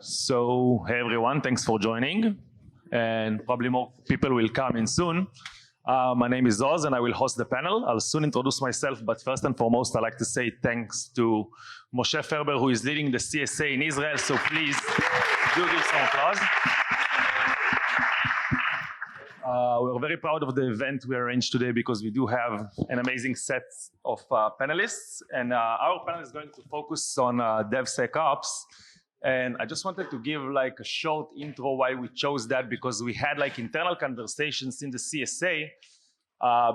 So, hey everyone, thanks for joining, and probably more people will come in soon. My name is Oz and I will host the panel. I'll soon introduce myself, but first and foremost, I'd like to say thanks to Moshe Ferber, who is leading the CSA in Israel, so please do give some applause. We're very proud of the event we arranged today because we do have an amazing set of panelists, and our panel is going to focus on DevSecOps. And I just wanted to give like a short intro why we chose that, because we had like internal conversations in the CSA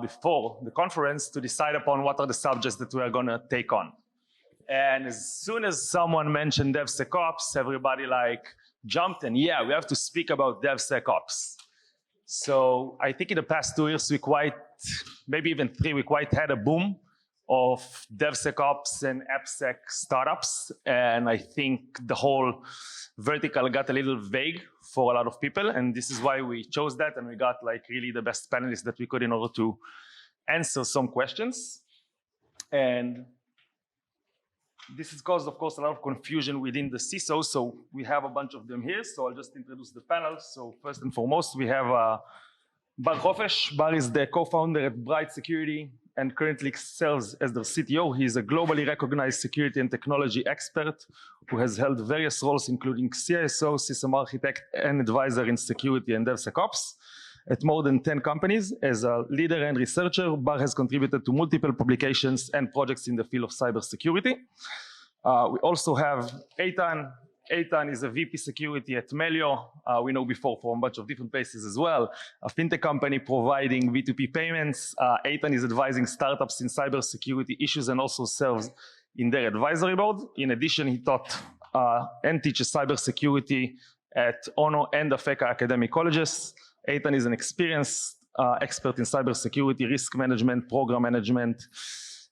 before the conference to decide upon what are the subjects that we are going to take on. And as soon as someone mentioned DevSecOps, everybody like jumped and yeah, we have to speak about DevSecOps. So I think in the past 2 years, maybe even 3, we quite had a boom of DevSecOps and AppSec startups. And I think the whole vertical got a little vague for a lot of people. And this is why we chose that. And we got like really the best panelists that we could in order to answer some questions. And this has caused, of course, a lot of confusion within the CISO. So we have a bunch of them here. So I'll just introduce the panel. So first and foremost, we have Bar Hofesh. Bar is the co-founder at Bright Security and currently serves as their CTO. He is a globally recognized security and technology expert who has held various roles, including CISO, system architect, and advisor in security and DevSecOps at more than 10 companies. As a leader and researcher, Bar has contributed to multiple publications and projects in the field of cybersecurity. We also have Eitan. Eitan is a VP security at Melio. We know before from a bunch of different places as well. A fintech company providing V2P payments. Eitan is advising startups in cybersecurity issues and also serves in their advisory board. In addition, he taught and teaches cybersecurity at Ono and Afeka academic colleges. Eitan is an experienced expert in cybersecurity, risk management, program management,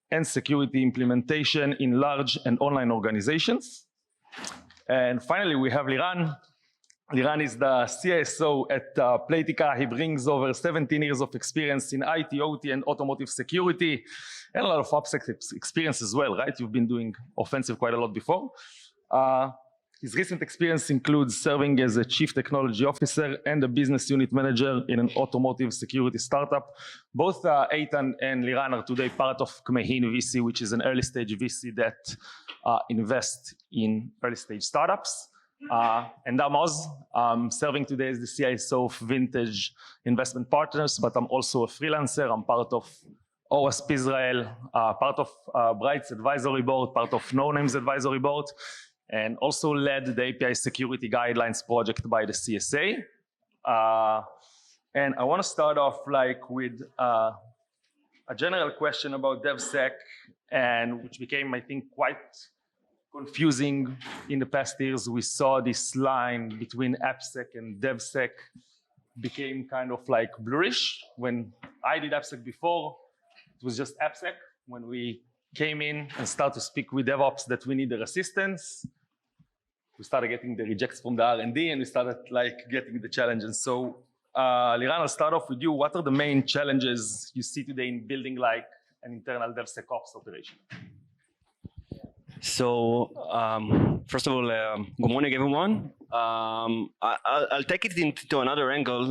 and security implementation in large and online organizations. And finally, we have Liran. Liran is the CISO at Playtika. He brings over 17 years of experience in IT, OT, and automotive security, and a lot of OPSEC experience as well, right? You've been doing offensive quite a lot before. His recent experience includes serving as a chief technology officer and a business unit manager in an automotive security startup. Both Eitan and Liran are today part of Kmehin VC, which is an early stage VC that invests in early stage startups. And I'm Oz. I'm serving today as the CISO of Vintage Investment Partners, but I'm also a freelancer. I'm part of OWASP Israel, part of Bright's advisory board, part of No Name's advisory board, and also led the API security guidelines project by the CSA. And I want to start off like with a general question about DevSec, and which became, I think, quite confusing in the past years. We saw this line between AppSec and DevSec became kind of like blurrish. When I did AppSec before, it was just AppSec. When we came in and started to speak with DevOps that we need their assistance, we started getting the rejects from the R&D, and we started like getting the challenges. So Liran, I'll start off with you. What are the main challenges you see today in building like an internal DevSecOps operation? So first of all, good morning, everyone. I'll take it into another angle.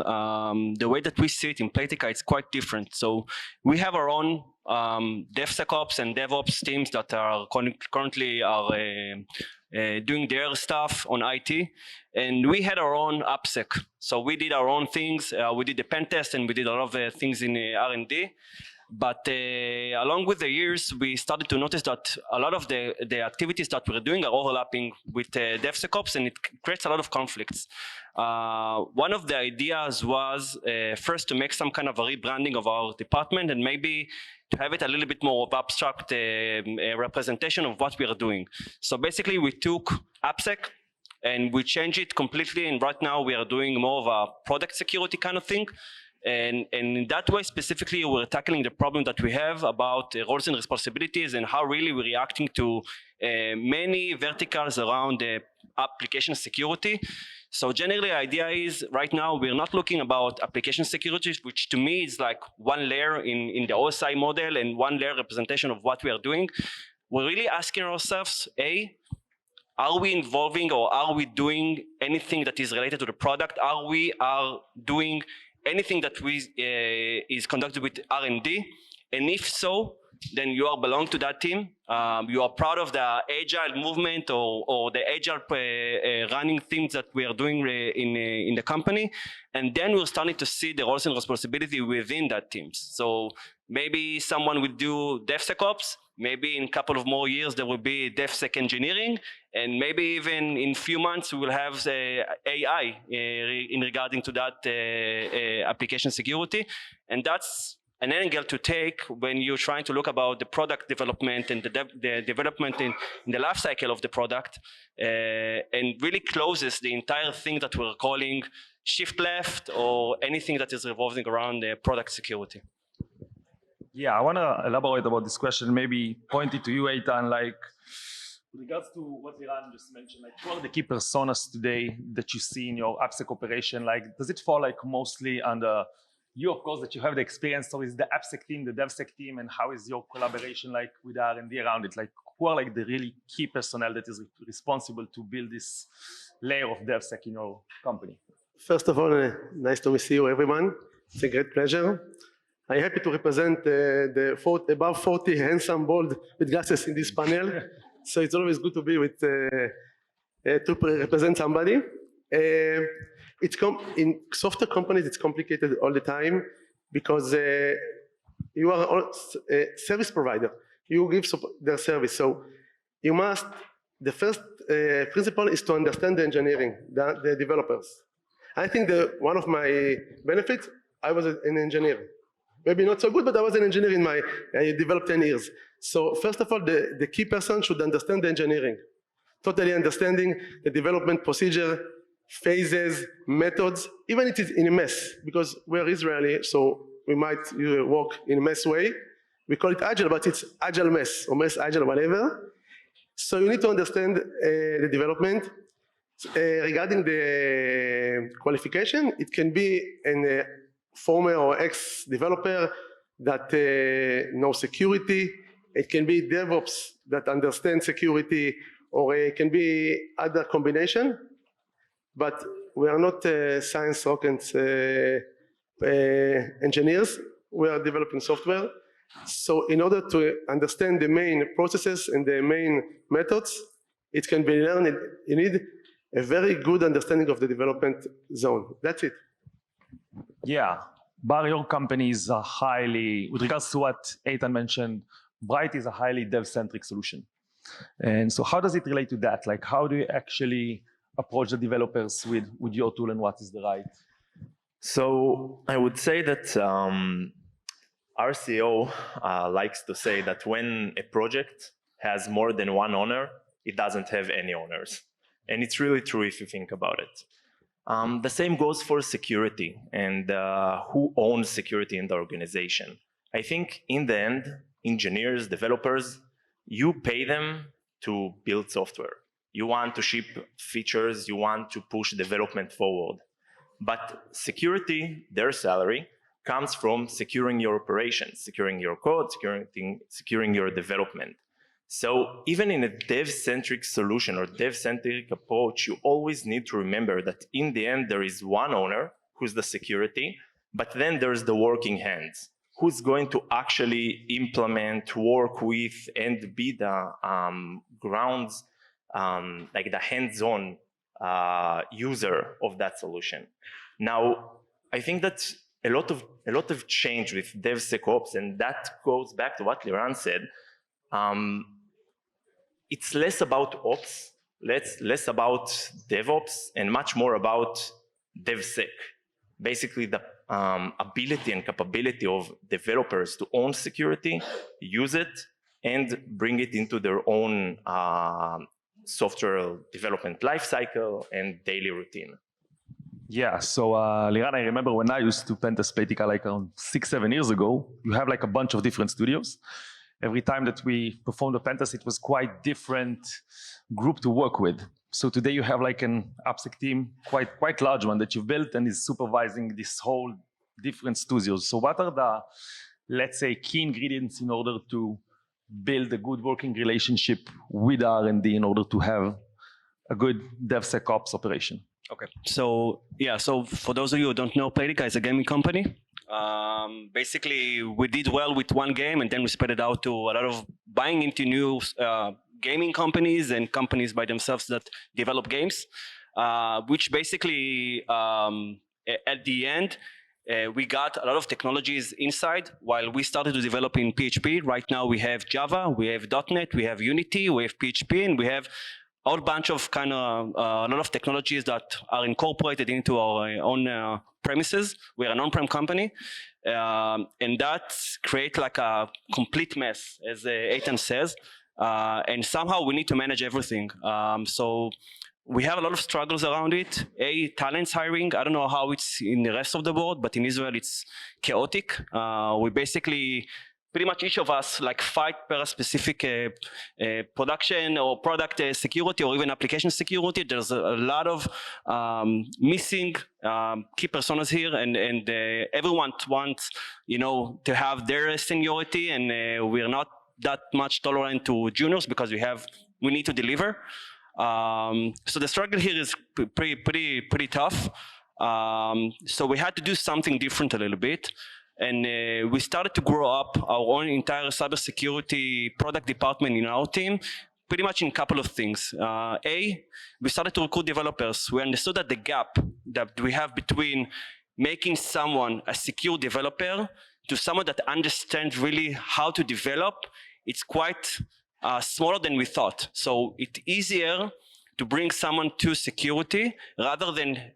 The way that we see it in Playtika, it's quite different. So we have our own DevSecOps and DevOps teams that are currently doing their stuff on IT, and we had our own AppSec. So we did our own things. We did the pen test, and we did a lot of things in R&D. But along with the years, we started to notice that a lot of the activities that we're doing are overlapping with DevSecOps, and it creates a lot of conflicts. One of the ideas was first to make some kind of a rebranding of our department, and maybe to have it a little bit more of abstract representation of what we are doing. So basically, we took AppSec and we changed it completely, and right now we are doing more of a product security kind of thing. And in that way, specifically, we're tackling the problem that we have about roles and responsibilities and how really we're reacting to many verticals around application security. So generally, the idea is right now we're not looking about application security, which to me is like one layer in the OSI model and one layer representation of what we are doing. We're really asking ourselves, are we involving or are we doing anything that is related to the product? Are we doing anything that is conducted with R&D? And if so, then you belong to that team. You are proud of the agile movement or the agile running things that we are doing in the company. And then we're starting to see the roles and responsibility within that team. So maybe someone will do DevSecOps. Maybe in a couple of more years, there will be DevSec engineering. And maybe even in a few months, we will have AI in regarding to that application security. And that's an angle to take when you're trying to look about the product development and the development in the life cycle of the product, and really closes the entire thing that we're calling shift left or anything that is revolving around product security. Yeah, I want to elaborate about this question, maybe point it to you, Eitan, like with regards to what Liran just mentioned, like who are the key personas today that you see in your AppSec operation? Like, does it fall like mostly under you, of course, that you have the experience, so is the AppSec team, the DevSec team, and how is your collaboration like with R&D around it? Like, who are like the really key personnel that is responsible to build this layer of DevSec in your company? First of all, nice to see you, everyone. It's a great pleasure. I'm happy to represent the above 40 handsome, bold with glasses in this panel. So it's always good to be with to represent somebody. In software companies, it's complicated all the time because you are a service provider. You give their service, so you must. The first principle is to understand the engineering, the developers. I think one of my benefits, I was an engineer. Maybe not so good, but I was an engineer I developed 10 years. So first of all, the key person should understand the engineering, totally understanding the development procedure, phases, methods, even if it is in a mess, because we're Israeli, so we might work in a mess way. We call it agile, but it's agile mess, or mess agile, whatever. So you need to understand the development. Regarding the qualification, it can be a former or ex-developer that knows security. It can be DevOps that understands security, or it can be other combination. But we are not science rockets engineers. We are developing software. So in order to understand the main processes and the main methods, it can be learned. You need a very good understanding of the development zone. That's it. Yeah, but your company is a highly, with regards to what Eitan mentioned, Bright is a highly dev-centric solution. And so how does it relate to that? Like, how do you actually approach the developers with your tool, and what is the right? So I would say that our CEO likes to say that when a project has more than one owner, it doesn't have any owners. And it's really true if you think about it. The same goes for security and who owns security in the organization. I think in the end, engineers, developers, you pay them to build software. You want to ship features, you want to push development forward. But security, their salary, comes from securing your operations, securing your code, securing your development. So even in a dev-centric solution or dev-centric approach, you always need to remember that in the end, there is one owner who's the security, but then there's the working hands, who's going to actually implement, work with, and be the grounds, like the hands-on user of that solution. Now, I think that a lot of change with DevSecOps, and that goes back to what Liran said. It's less about ops, less about DevOps, and much more about DevSec. Basically, the ability and capability of developers to own security, use it, and bring it into their own software development lifecycle and daily routine. Yeah, so Liran, I remember when I used to pentest Playtika like around 6-7 years ago, you have like a bunch of different studios. Every time that we performed a pentest, it was quite different group to work with. So today you have like an AppSec team, quite large one that you've built and is supervising this whole different studios. So what are the, let's say, key ingredients in order to build a good working relationship with R&D in order to have a good DevSecOps operation. Okay. So yeah, so for those of you who don't know, Playtika is a gaming company. Basically, we did well with one game, and then we spread it out to a lot of buying into new gaming companies and companies by themselves that develop games, which basically at the end, we got a lot of technologies inside. While we started to develop in PHP, right now we have Java, we have .NET, we have Unity, we have PHP, and we have a whole bunch of kind of a lot of technologies that are incorporated into our own premises. We are an on-prem company, and that creates like a complete mess, as Eitan says, and somehow we need to manage everything. So we have a lot of struggles around it. Talents hiring, I don't know how it's in the rest of the world, but in Israel it's chaotic. We basically, pretty much each of us like fight per a specific production or product security or even application security. There's a lot of missing key personas here, and everyone wants, you know, to have their seniority, and we're not that much tolerant to juniors because we need to deliver. So the struggle here is pretty tough. So we had to do something different a little bit. And we started to grow up our own entire cybersecurity product department in our team, pretty much in a couple of things. We started to recruit developers. We understood that the gap that we have between making someone a secure developer to someone that understands really how to develop, it's quite smaller than we thought. So it's easier to bring someone to security rather than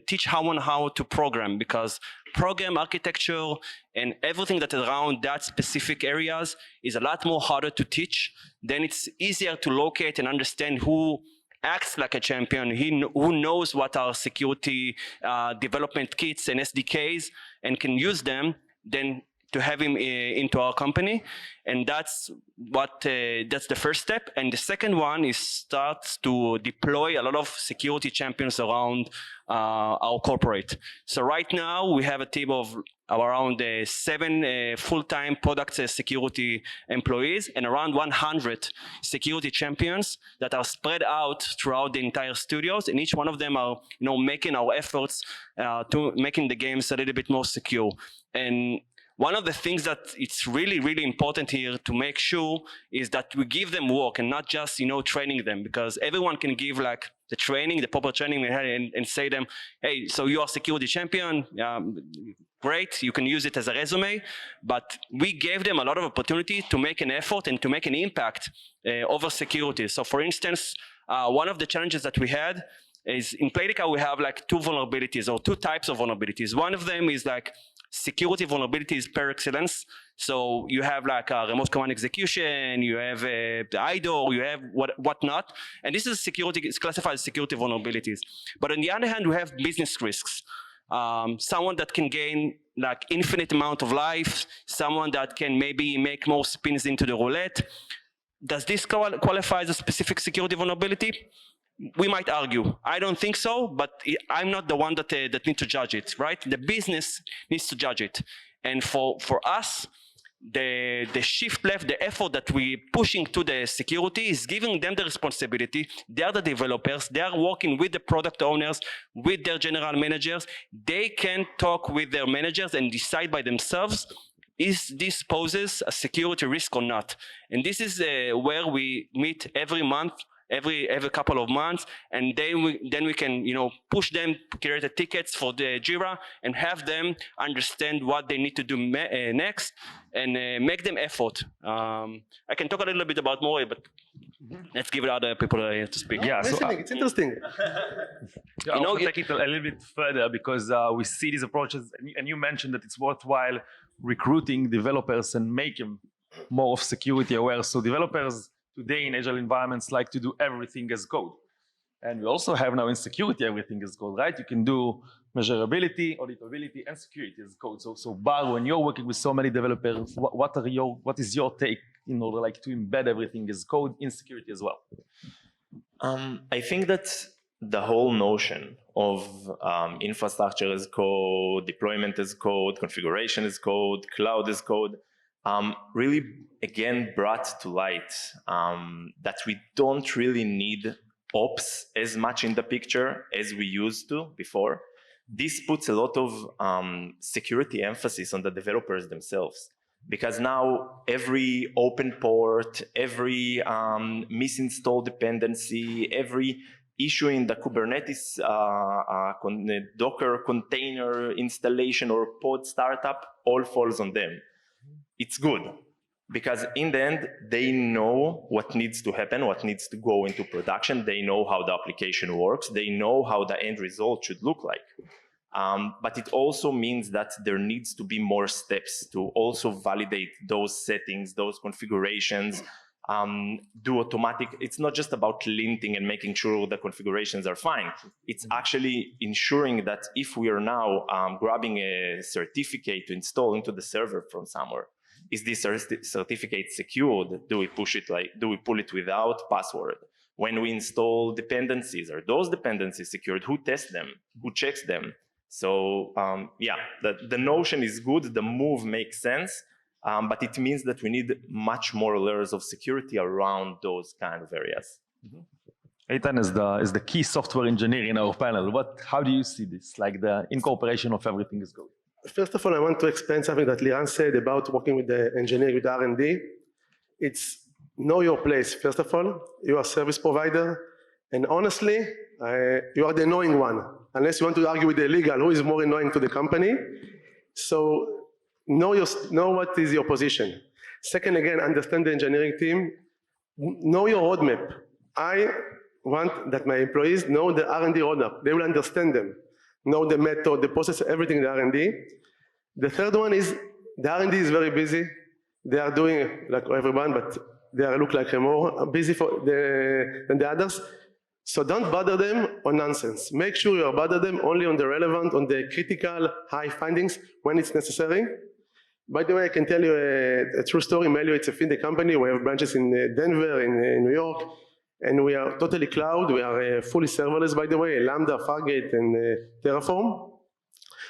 teach someone how to program, because program architecture and everything that is around that specific areas is a lot more harder to teach. Then it's easier to locate and understand who acts like a champion, who knows what are security development kits and SDKs and can use them, than to have him into our company. And that's the first step. And the second one is start to deploy a lot of security champions around our corporate. So right now we have a team of around 7 full-time product security employees and around 100 security champions that are spread out throughout the entire studios, and each one of them are, you know, making our efforts to making the games a little bit more secure. And one of the things that it's really, really important here to make sure is that we give them work and not just, you know, training them, because everyone can give like the training, the proper training, and say them, hey, so you are security champion, great, you can use it as a resume. But we gave them a lot of opportunity to make an effort and to make an impact over security. So for instance, one of the challenges that we had is in Playtika we have like 2 vulnerabilities or 2 types of vulnerabilities. One of them is like security vulnerabilities per excellence. So you have like a remote command execution, you have the IDOR, you have whatnot. And this is security, it's classified as security vulnerabilities. But on the other hand, we have business risks. Someone that can gain like infinite amount of life, someone that can maybe make more spins into the roulette. Does this qualify as a specific security vulnerability? We might argue. I don't think so, but I'm not the one that needs to judge it, right? The business needs to judge it. And for us, the shift left, the effort that we pushing to the security is giving them the responsibility. They are the developers. They are working with the product owners, with their general managers. They can talk with their managers and decide by themselves, is this poses a security risk or not? And this is where we meet every month, every couple of months, and then we can, you know, push them, create the tickets for the Jira, and have them understand what they need to do next, and make them effort. I can talk a little bit about more, but let's give it other people to speak. Yeah, so, it's interesting. Yeah, I want to take it a little bit further, because we see these approaches, and you mentioned that it's worthwhile recruiting developers and make them more of security aware. So developers today in agile environments like to do everything as code. And we also have now in security everything as code, right? You can do measurability, auditability, and security as code. So Bar, when you're working with so many developers, what is your take in order like to embed everything as code in security as well? I think that the whole notion of infrastructure as code, deployment as code, configuration as code, cloud as code, really again brought to light that we don't really need ops as much in the picture as we used to before. This puts a lot of security emphasis on the developers themselves, because now every open port, every misinstalled dependency, every issue in the Kubernetes Docker container installation or pod startup all falls on them. It's good, because in the end, they know what needs to happen, what needs to go into production. They know how the application works. They know how the end result should look like. But it also means that there needs to be more steps to also validate those settings, those configurations, do automatic. It's not just about linting and making sure the configurations are fine. It's actually ensuring that if we are now grabbing a certificate to install into the server from somewhere, is this certificate secured? Do we push it do we pull it without password? When we install dependencies, are those dependencies secured? Who tests them? Who checks them? So yeah, the notion is good, the move makes sense, but it means that we need much more layers of security around those kind of areas. Eitan is the key software engineer in our panel. How do you see this, like the incorporation of everything is good? First of all, I want to explain something that Liran said about working with the engineering, with R&D. It's know your place. First of all, you are a service provider, and honestly, you are the annoying one, unless you want to argue with the legal, who is more annoying to the company. So know what is your position. Second, again, understand the engineering team. Know your roadmap. I want that my employees know the R&D roadmap. They will understand them. Know the method, the process, everything in the R&D. The third one is the R&D is very busy. They are doing like everyone, but they look like more busy than the others. So don't bother them on nonsense. Make sure you bother them only on the relevant, on the critical, high findings when it's necessary. By the way, I can tell you a true story. Melio, it's a fintech company. We have branches in Denver, in New York, and we are totally cloud. We are fully serverless, by the way, Lambda, Fargate, and Terraform.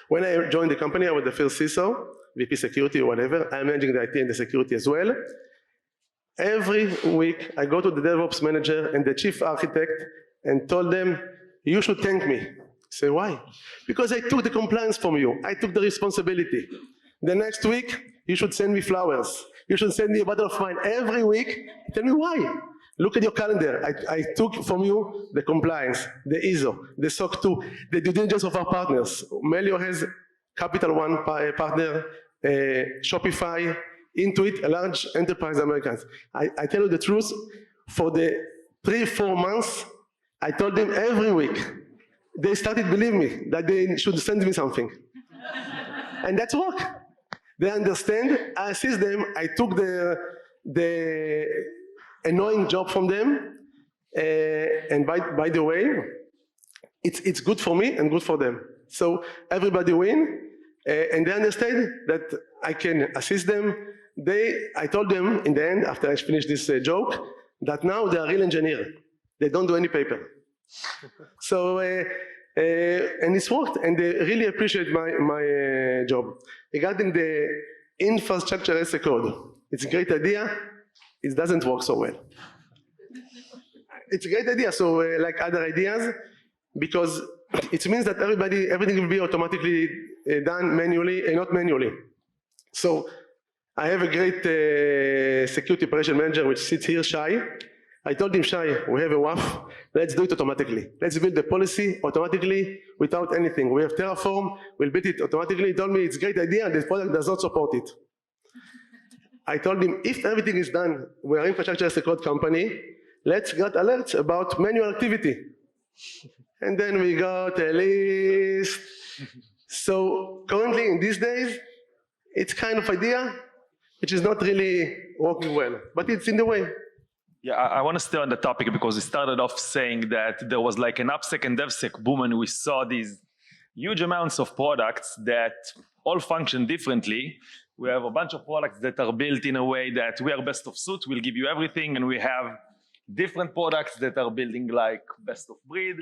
When I joined the company, I was the first CISO, VP security or whatever. I'm managing the IT and the security as well. Every week, I go to the DevOps manager and the chief architect and told them, you should thank me. Say, why? Because I took the compliance from you. I took the responsibility. The next week, you should send me flowers. You should send me a bottle of wine. Every week, tell me why. Look at your calendar. I took from you the compliance, the ISO, the SOC 2, the due diligence of our partners. Melio has Capital One partner, Shopify, Intuit, a large enterprise Americans. I tell you the truth, for the 3-4 months, I told them every week, they started believing me that they should send me something. And that's work. They understand, I assist them, I took the annoying job from them, and by the way, it's good for me and good for them. So everybody win, and they understand that I can assist them. I told them in the end, after I finished this joke, that now they are real engineers. They don't do any paper. So, and it's worked, and they really appreciate my job. Regarding the infrastructure as a code, it's a great idea. It doesn't work so well. It's a great idea, so like other ideas, because it means that everything will be automatically done manually and not manually. So I have a great security operation manager which sits here, Shai. I told him, Shai, we have a WAF, let's do it automatically. Let's build the policy automatically without anything. We have Terraform, we'll build it automatically. He told me it's a great idea, the product does not support it. I told him, if everything is done, we are infrastructure as a code company, let's get alerts about manual activity. And then we got a list. So currently in these days, it's kind of idea which is not really working well, but it's in the way. Yeah, I want to stay on the topic because we started off saying that there was like an AppSec and DevSec boom, and we saw these huge amounts of products that all function differently. We have a bunch of products that are built in a way that we are best of suit, we'll give you everything, and we have different products that are building like best of breed.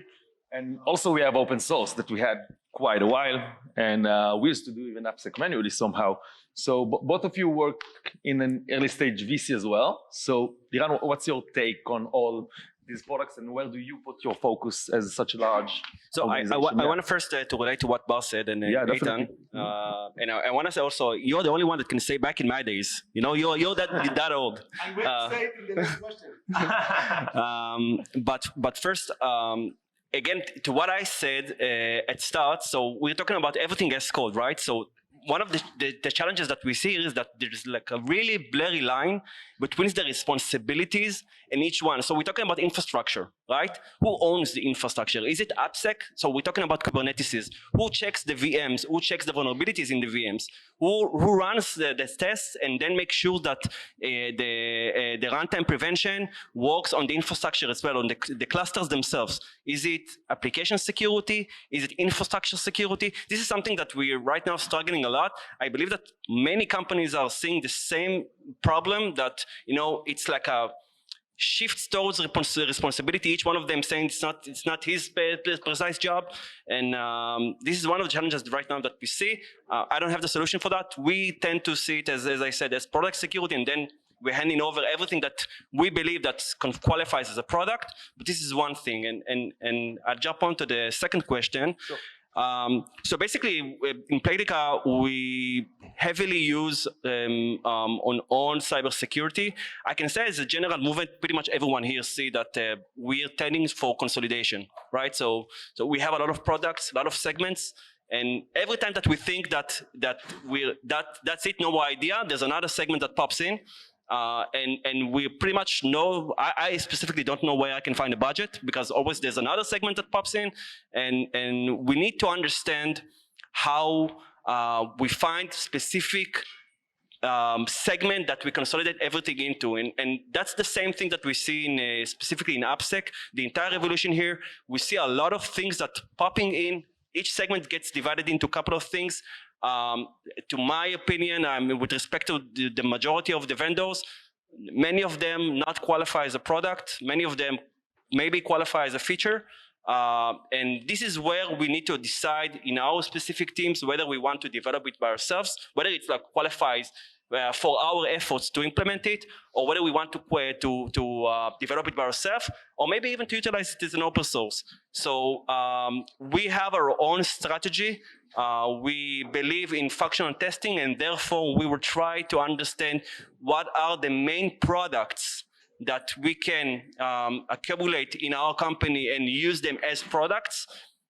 And also we have open source that we had quite a while, and we used to do even AppSec manually somehow. So both of you work in an early stage VC as well. So Liran, what's your take on all these products, and where do you put your focus as such a large So I want to first to relate to what Bar said and Eitan. And I want to say also, you're the only one that can say back in my days. You know, you're that old. I'm going to say it in the next question. But first, again, to what I said at start, so we're talking about everything as code, right? So one of the challenges that we see is that there's like a really blurry line between the responsibilities in each one. So we're talking about infrastructure, right? Who owns the infrastructure? Is it AppSec? So we're talking about Kubernetes. Who checks the VMs? Who checks the vulnerabilities in the VMs? Who runs the tests and then make sure that the runtime prevention works on the infrastructure as well, on the clusters themselves? Is it application security? Is it infrastructure security? This is something that we're right now struggling a lot. I believe that many companies are seeing the same problem, that, you know, it's like a shift towards responsibility, each one of them saying it's not his precise job. And this is one of the challenges right now that we see. I don't have the solution for that. We tend to see it as I said, as product security, and then we're handing over everything that we believe that qualifies as a product. But this is one thing, and I'll jump on to the second question. Sure. So basically, in Playtika, we heavily use on cybersecurity. I can say as a general movement, pretty much everyone here see that we are tending for consolidation, right? So we have a lot of products, a lot of segments, and every time that we think that's it, no more idea, there's another segment that pops in. And we pretty much know, I specifically don't know where I can find a budget, because always there's another segment that pops in, and we need to understand how we find specific segment that we consolidate everything into, and that's the same thing that we see in specifically in AppSec, the entire revolution here. We see a lot of things that popping in. Each segment gets divided into a couple of things. To my opinion, with respect to the majority of the vendors, many of them not qualify as a product, many of them maybe qualify as a feature, and this is where we need to decide in our specific teams whether we want to develop it by ourselves, whether it like qualifies for our efforts to implement it, or whether we want to develop it by ourselves, or maybe even to utilize it as an open source. So we have our own strategy. We believe in functional testing, and therefore we will try to understand what are the main products that we can accumulate in our company and use them as products,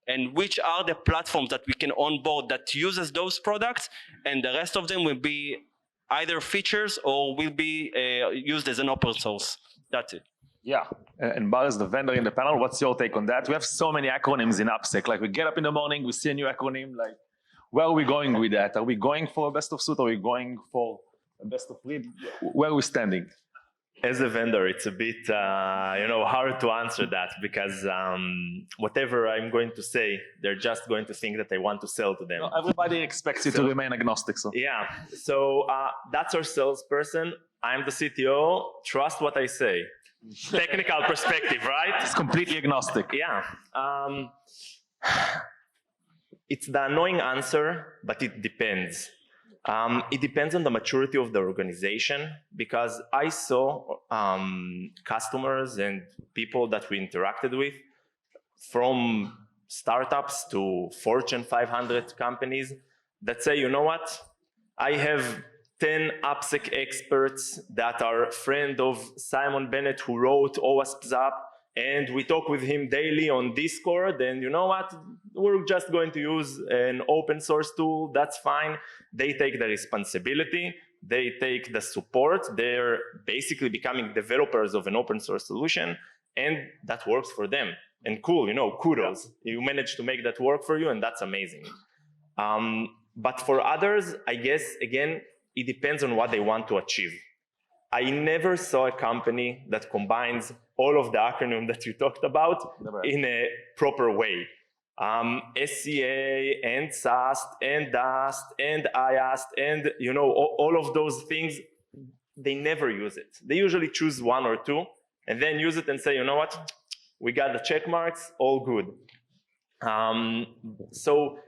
and which are the platforms that we can onboard that uses those products, and the rest of them will be either features or will be used as an open source. That's it. Yeah, and Bar is the vendor in the panel. What's your take on that? We have so many acronyms in AppSec. Like, we get up in the morning, we see a new acronym. Like, where are we going with that? Are we going for a best of suite? Are we going for a best of breed? Where are we standing? As a vendor, it's a bit hard to answer that, because whatever I'm going to say, they're just going to think that I want to sell to them. No, everybody expects you to remain agnostic. So yeah, so that's our salesperson. I'm the CTO. Trust what I say. Technical perspective, right? It's completely agnostic. Yeah. It's the annoying answer, but it depends. It depends on the maturity of the organization, because I saw customers and people that we interacted with, from startups to Fortune 500 companies, that say, you know what, I have 10 AppSec experts that are a friend of Simon Bennett, who wrote OWASP Zap, and we talk with him daily on Discord, and you know what, we're just going to use an open source tool, that's fine. They take the responsibility, they take the support, they're basically becoming developers of an open source solution, and that works for them. And cool, kudos. You managed to make that work for you, and that's amazing. But for others, I guess, again, it depends on what they want to achieve. I never saw a company that combines all of the acronym that you talked about in a proper way. SCA and SAST and DAST and IAST and all of those things, they never use it. They usually choose one or two and then use it and say, you know what, we got the check marks, all good. So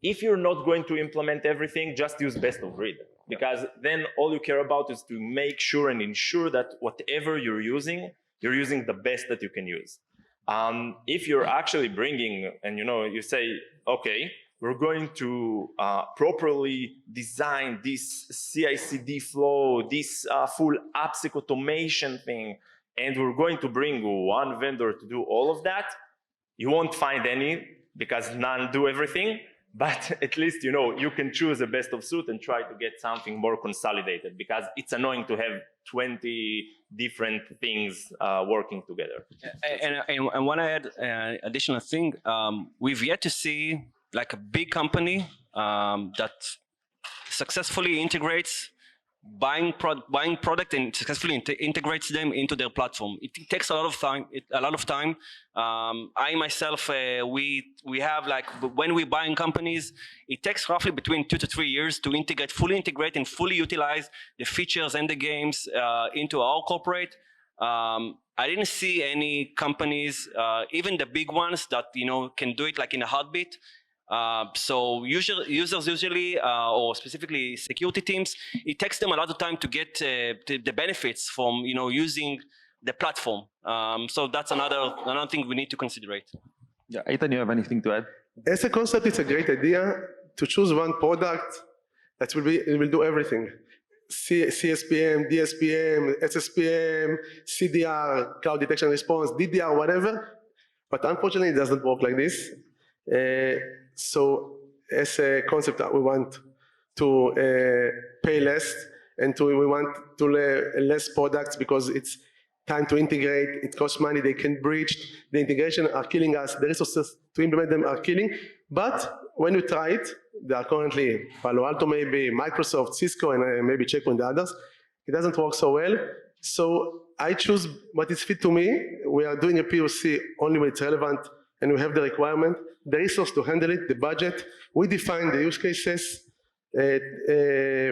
if you're not going to implement everything, just use best of breed. Because then all you care about is to make sure and ensure that whatever you're using you're using the best that you can use. If you're actually bringing, and you say, okay, we're going to properly design this CI/CD flow, this full AppSec automation thing, and we're going to bring one vendor to do all of that, you won't find any, because none do everything. But at least you can choose the best of suit and try to get something more consolidated, because it's annoying to have 20 different things working together. And want to add additional thing, we've yet to see like a big company that successfully integrates buying product and successfully integrates them into their platform. It takes a lot of time. I myself, we have, like, when we buy in companies, it takes roughly between 2 to 3 years to fully integrate and fully utilize the features and the games into our corporate. I didn't see any companies, even the big ones, that can do it like in a heartbeat. So users usually, or specifically security teams, it takes them a lot of time to get the benefits from using the platform. So that's another thing we need to consider. Yeah, Eitan, you have anything to add? As a concept, it's a great idea to choose one product that will do everything. CSPM, DSPM, SSPM, CDR, cloud detection response, DDR, whatever. But unfortunately, it doesn't work like this. So as a concept, we want to pay less, and we want to less products, because it's time to integrate, it costs money, they can breach, the integration are killing us, the resources to implement them are killing. But when you try it, they are currently Palo Alto, maybe Microsoft, Cisco, and maybe Checkpoint the others. It doesn't work so well. So I choose what is fit to me. We are doing a POC only when it's relevant and we have the requirement, the resource to handle it, the budget. We define the use cases, a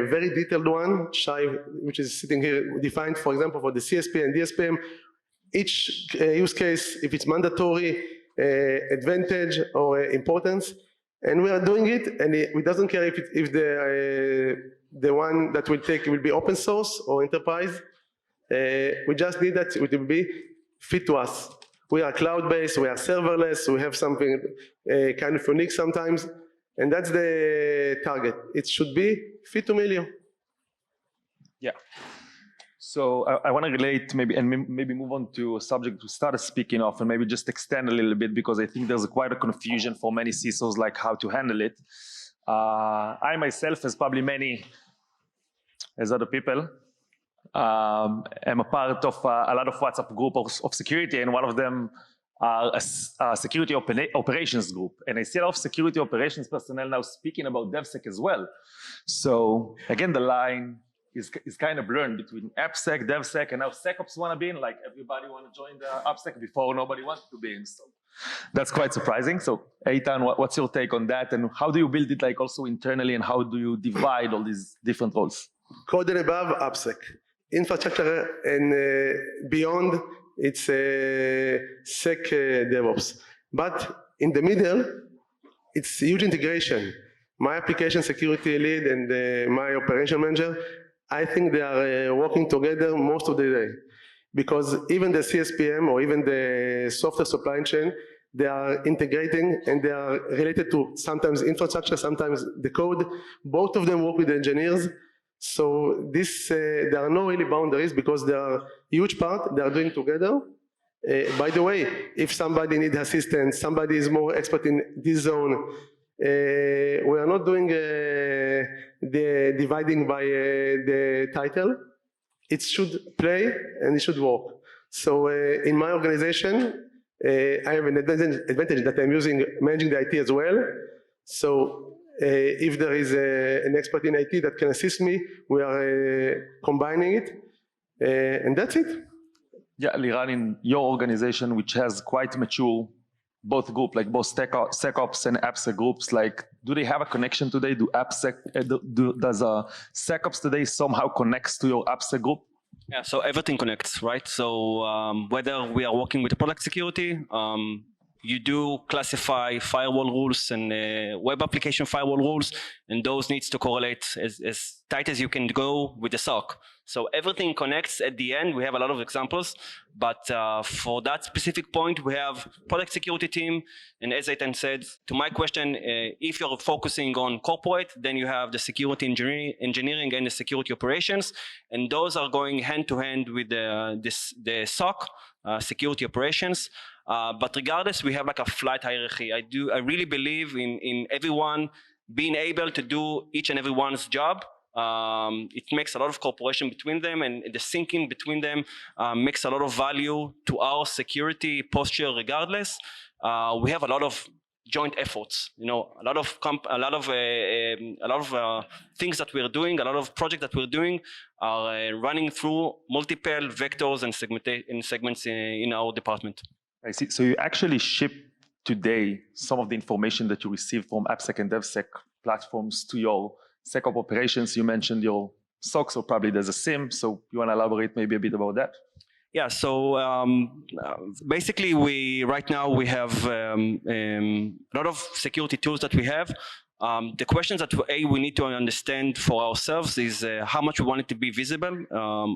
very detailed one, Shai, which is sitting here, defined, for example, for the CSP and DSPM, each use case, if it's mandatory, advantage or importance, and we are doing it, and it doesn't care if the one that we'll take will be open source or enterprise. We just need that it will be fit to us. We are cloud-based, we are serverless, we have something kind of unique sometimes, and that's the target. It should be fit to Melio. Yeah. So I want to relate maybe move on to a subject we started speaking of, and maybe just extend a little bit, because I think there's quite a confusion for many CISOs, like how to handle it. I myself, as probably many as other people, am a part of a lot of WhatsApp group of security, and one of them are a security operations group. And I see a lot of security operations personnel now speaking about DevSec as well. So again, the line is kind of blurred between AppSec, DevSec, and now SecOps want to be in, like everybody want to join the AppSec before nobody wanted to be in. So that's quite surprising. So Eitan, what's your take on that? And how do you build it, like, also internally, and how do you divide all these different roles? Code and above, AppSec. Infrastructure and beyond, it's Sec DevOps. But in the middle, it's huge integration. My application security lead and my operation manager, I think they are working together most of the day. Because even the CSPM or even the software supply chain, they are integrating, and they are related to sometimes infrastructure, sometimes the code. Both of them work with the engineers. So this, there are no really boundaries, because they are huge part, they are doing together. By the way, if somebody needs assistance, somebody is more expert in this zone, we are not doing the dividing by the title. It should play and it should work. So in my organization, I have an advantage that I'm managing the IT as well. So if there is an expert in IT that can assist me, we are combining it, and that's it. Yeah, Liran, in your organization, which has quite mature both group, like both SecOps and AppSec groups, like, do they have a connection today? Do AppSec, does SecOps today somehow connects to your AppSec group? Yeah, so everything connects, right? So whether we are working with product security, you do classify firewall rules and web application firewall rules, and those needs to correlate as tight as you can go with the SOC. So everything connects at the end. We have a lot of examples, but for that specific point, we have product security team. And as Eitan said, to my question, if you're focusing on corporate, then you have the security engineering and the security operations, and those are going hand to hand with the SOC, security operations. But regardless, we have like a flat hierarchy. I really believe in everyone being able to do each and everyone's job. It makes a lot of cooperation between them, and the syncing between them makes a lot of value to our security posture regardless. We have a lot of joint efforts, a lot of things that we're doing, a lot of projects that we're doing are running through multiple vectors and segments in our department. I see. So you actually ship today some of the information that you receive from AppSec and DevSec platforms to your SecOps operations. You mentioned your SOC, so probably there's a SIM. So you want to elaborate maybe a bit about that? Yeah, so basically right now we have a lot of security tools that we have. The questions that we need to understand for ourselves is how much we want it to be visible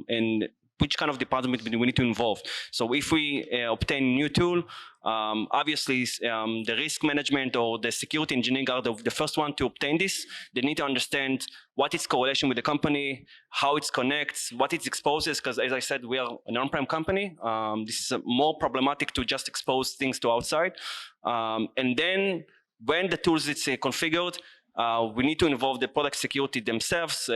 and which kind of department we need to involve. So if we obtain a new tool, obviously the risk management or the security engineering are the first one to obtain this. They need to understand what its correlation with the company, how it connects, what it exposes, because as I said, we are an on-prem company. This is more problematic to just expose things to outside. And then when the tools is configured, we need to involve the product security themselves,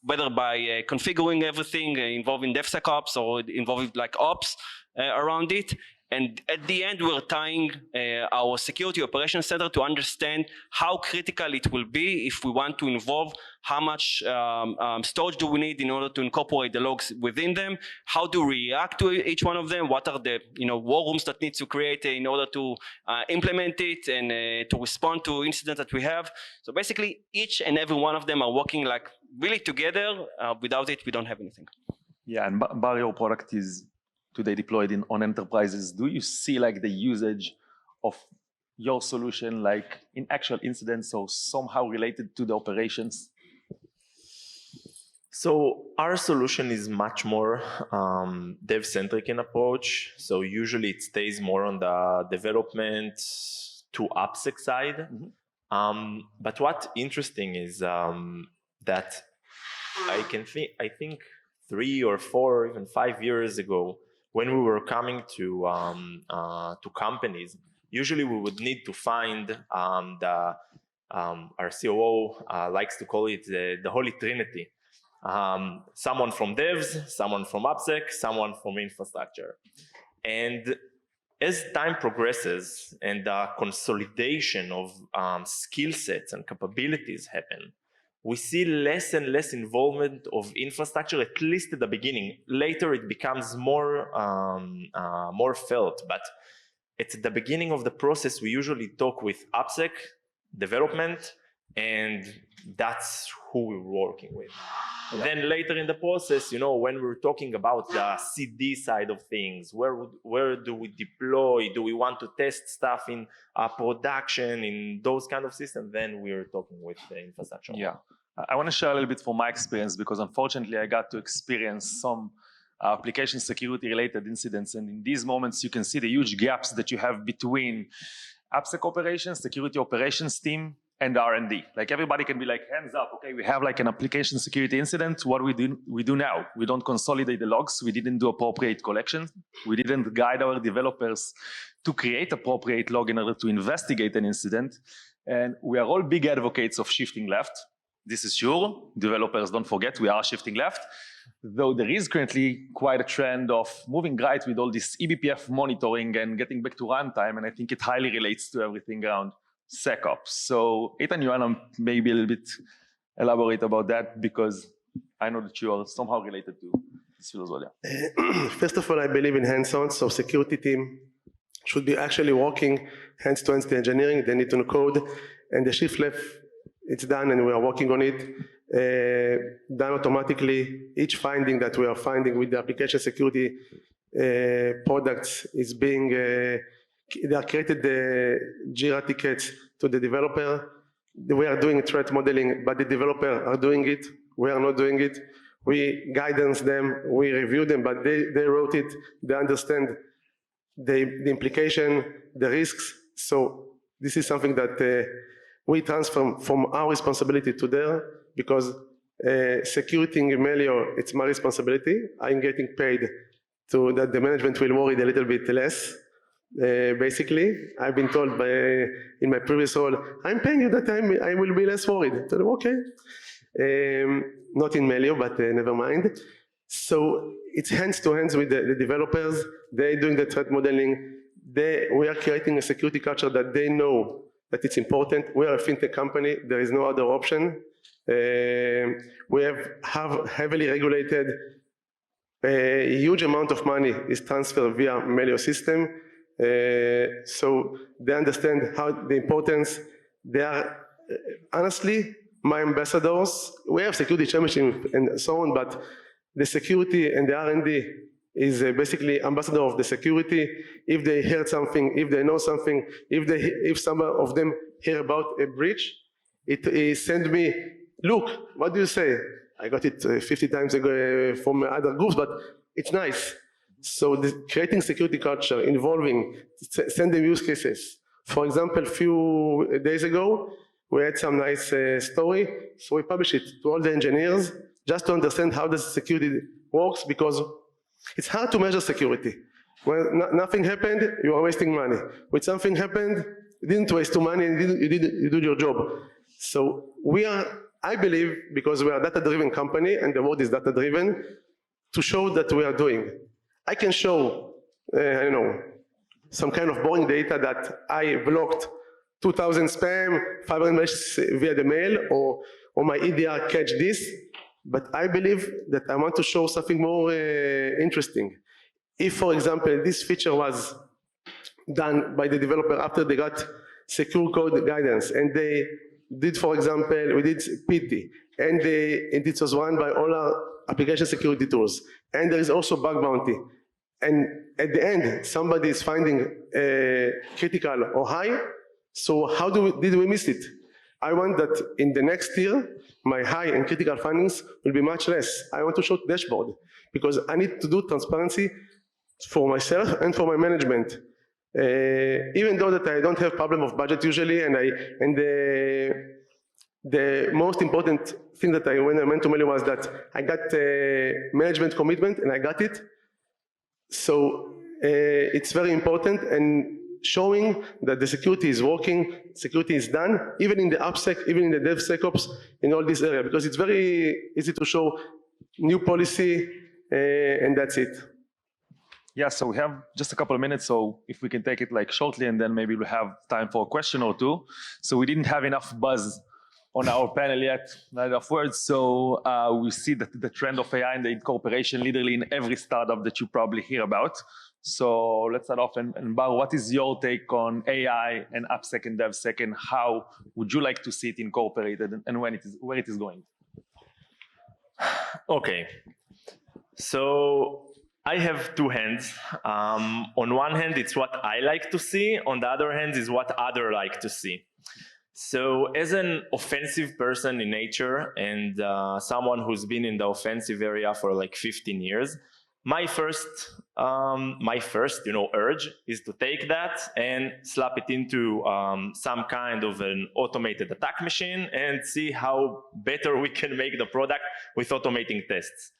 whether by configuring everything, involving devsecops or involving like ops around it. And at the end, we're tying our security operations center to understand how critical it will be if we want to involve how much storage do we need in order to incorporate the logs within them, how do we react to each one of them, what are the war rooms that need to create in order to implement it and to respond to incidents that we have. So basically, each and every one of them are working like really together. Without it, we don't have anything. Yeah, and Bar, your product is today deployed on enterprises. Do you see like the usage of your solution like in actual incidents or somehow related to the operations? So our solution is much more dev-centric in approach. So usually it stays more on the development to AppSec side. Mm-hmm. But what's interesting is that I think 3 or 4 or even 5 years ago, when we were coming to companies, usually we would need to find our COO likes to call it the Holy Trinity. Someone from devs, someone from AppSec, someone from infrastructure. And as time progresses and the consolidation of skill sets and capabilities happen, we see less and less involvement of infrastructure, at least at the beginning. Later it becomes more felt, but at the beginning of the process, we usually talk with AppSec, development, and that's who we're working with. Yeah. Then later in the process, when we're talking about the CD side of things, where do we deploy? Do we want to test stuff in production, in those kind of systems? Then we're talking with the infrastructure. Yeah, I want to share a little bit from my experience, because unfortunately I got to experience some application security related incidents, and in these moments you can see the huge gaps that you have between AppSec operations, security operations team, and R&D. Like everybody can be like, hands up, okay, we have like an application security incident. What we do now? We don't consolidate the logs. We didn't do appropriate collection. We didn't guide our developers to create appropriate log in order to investigate an incident. And we are all big advocates of shifting left. This is sure. Developers, don't forget, we are shifting left. Though there is currently quite a trend of moving right with all this eBPF monitoring and getting back to runtime. And I think it highly relates to everything around SecOps. So Eitan, you want to maybe a little bit elaborate about that, because I know that you are somehow related to this field as well. Yeah. First of all, I believe in hands-on, so security team should be actually working hands to hands to engineering. They need to know code, and the shift left, it's done, and we are working on it. Done automatically. Each finding that we are finding with the application security products is being they are created the Jira tickets to the developer. We are doing threat modeling, but the developer are doing it. We are not doing it. We guidance them, we review them, but they wrote it, they understand the implication, the risks. So this is something that we transfer from our responsibility to there, because security in Melio, it's my responsibility. I'm getting paid so that the management will worry a little bit less. Basically, I've been told in my previous role, I'm paying you that time, I will be less worried. I told them, okay. Not in Melio, but never mind. So it's hands to hands with the developers. They're doing the threat modeling. We are creating a security culture that they know that it's important. We are a fintech company. There is no other option. We have heavily regulated. A huge amount of money is transferred via Melio system. So they understand how the importance. They are honestly my ambassadors. We have security championship and so on, but the security and the R&D is basically ambassador of the security. If they heard something, if they know something, if some of them hear about a breach, it send me, look, what do you say? I got it 50 times ago from other groups, but it's nice. So creating security culture involving sending use cases. For example, a few days ago, we had some nice story, so we published it to all the engineers just to understand how the security works, because it's hard to measure security. When nothing happened, you are wasting money. When something happened, you didn't waste money and you did your job. So I believe, because we are a data-driven company and the world is data-driven, to show that we are doing. I can show, I don't know, some kind of boring data that I blocked 2,000 spam, 500 messages via the mail, or my EDR catch this, but I believe that I want to show something more interesting. If, for example, this feature was done by the developer after they got secure code guidance, and they did, for example, we did PT, and it was run by all our application security tools, and there is also bug bounty, and at the end, somebody is finding critical or high, so how did we miss it? I want that in the next year, my high and critical findings will be much less. I want to show dashboard, because I need to do transparency for myself and for my management. Even though that I don't have problem of budget usually, and the most important thing that when I went to Melio was that I got management commitment, and I got it. So it's very important, and showing that the security is working, security is done, even in the AppSec, even in the DevSecOps, in all this area, because it's very easy to show new policy, and that's it. Yeah, so we have just a couple of minutes, so if we can take it like shortly, and then maybe we'll have time for a question or two. So we didn't have enough buzz on our panel yet, not enough words, so we see that the trend of AI and the incorporation literally in every startup that you probably hear about. So let's start off, and Bar, what is your take on AI and AppSec and DevSec, and how would you like to see it incorporated, and where it is going? Okay, so I have two hands. On one hand, it's what I like to see. On the other hand, is what others like to see. So as an offensive person in nature, and someone who's been in the offensive area for like 15 years, my first urge is to take that and slap it into some kind of an automated attack machine and see how better we can make the product with automating tests.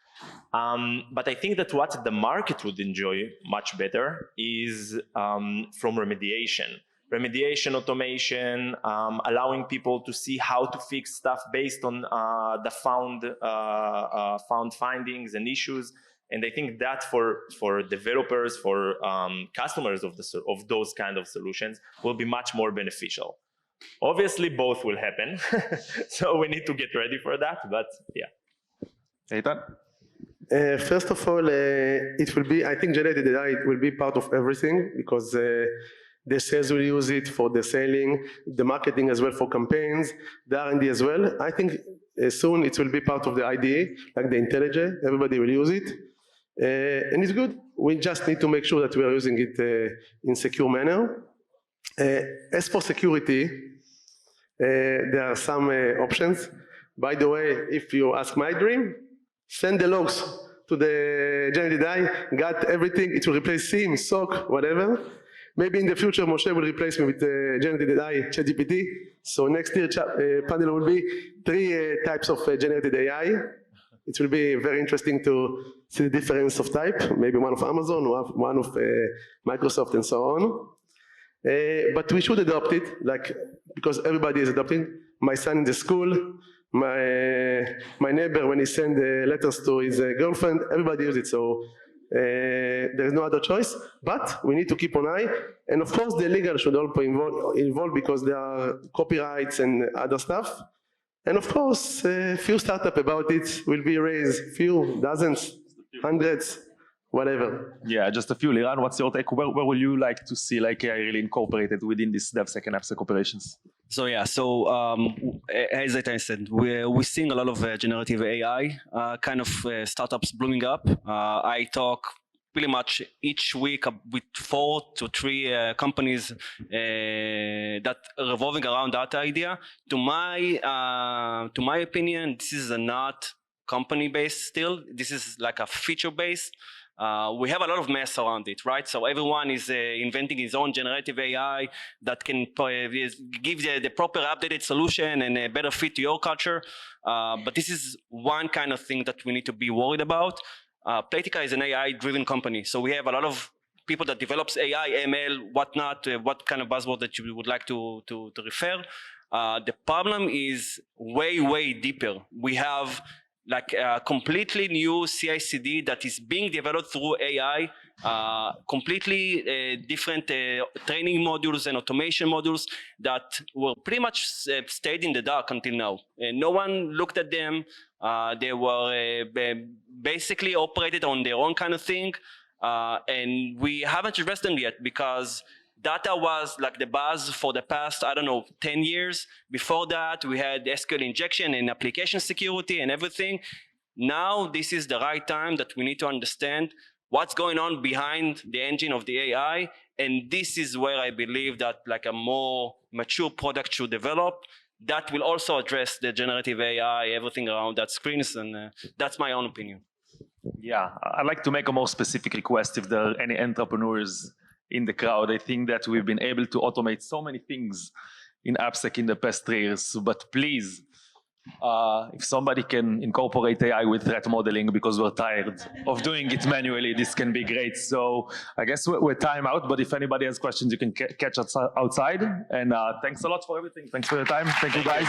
But I think that what the market would enjoy much better is from remediation. Remediation, automation, allowing people to see how to fix stuff based on the found findings and issues. And I think that for developers, for customers of those kind of solutions will be much more beneficial. Obviously, both will happen, so we need to get ready for that. But yeah. Eitan? First of all, it will be. I think generated AI will be part of everything, because the sales will use it for the selling, the marketing as well for campaigns, the R&D as well. I think soon it will be part of the IDA, like the IntelliJ. Everybody will use it. And it's good. We just need to make sure that we are using it in secure manner. As for security, there are some options. By the way, if you ask my dream, send the logs to the generated AI, got everything, it will replace SIEM, SOC, whatever. Maybe in the future Moshe will replace me with generated AI, ChatGPT. So next year panel will be 3 types of generated AI. It will be very interesting to see the difference of type, maybe one of Amazon, one of Microsoft and so on. But we should adopt it, like, because everybody is adopting. My son in the school, my neighbor, when he send letters to his girlfriend, everybody uses it, so there is no other choice, but we need to keep an eye, and of course the legal should also involve because there are copyrights and other stuff, and of course few startups about it will be raised, few, dozens, hundreds, whatever. Yeah, just a few. Liran, what's your take? Where will you like to see like AI really incorporated within this DevSec and AppSec operations? So yeah, as Eitan said, we're seeing a lot of generative AI kind of startups blooming up. I talk pretty much each week with 4 to 3 companies that are revolving around that idea. To my opinion, this is not company-based still. This is like a feature-based. We have a lot of mess around it, right? So everyone is inventing his own generative AI that can give the proper updated solution and a better fit to your culture. But this is one kind of thing that we need to be worried about. Playtika is an AI-driven company, so we have a lot of people that develops AI, ML, whatnot, what kind of buzzword that you would like to refer. The problem is way deeper. We have like a completely new CI/CD that is being developed through AI, completely different training modules and automation modules that were pretty much stayed in the dark until now. No one looked at them. They were basically operated on their own kind of thing, and we haven't addressed them yet because data was like the buzz for the past, 10 years. Before that, we had SQL injection and application security and everything. Now, this is the right time that we need to understand what's going on behind the engine of the AI. And this is where I believe that like a more mature product should develop that will also address the generative AI, everything around that screens. And that's my own opinion. Yeah, I'd like to make a more specific request if there are any entrepreneurs in the crowd. I think that we've been able to automate so many things in AppSec in the past 3 years, but please, if somebody can incorporate AI with threat modeling because we're tired of doing it manually, this can be great. So I guess we're time out, but if anybody has questions, you can catch us outside. And thanks a lot for everything. Thanks for your time. Thank you guys.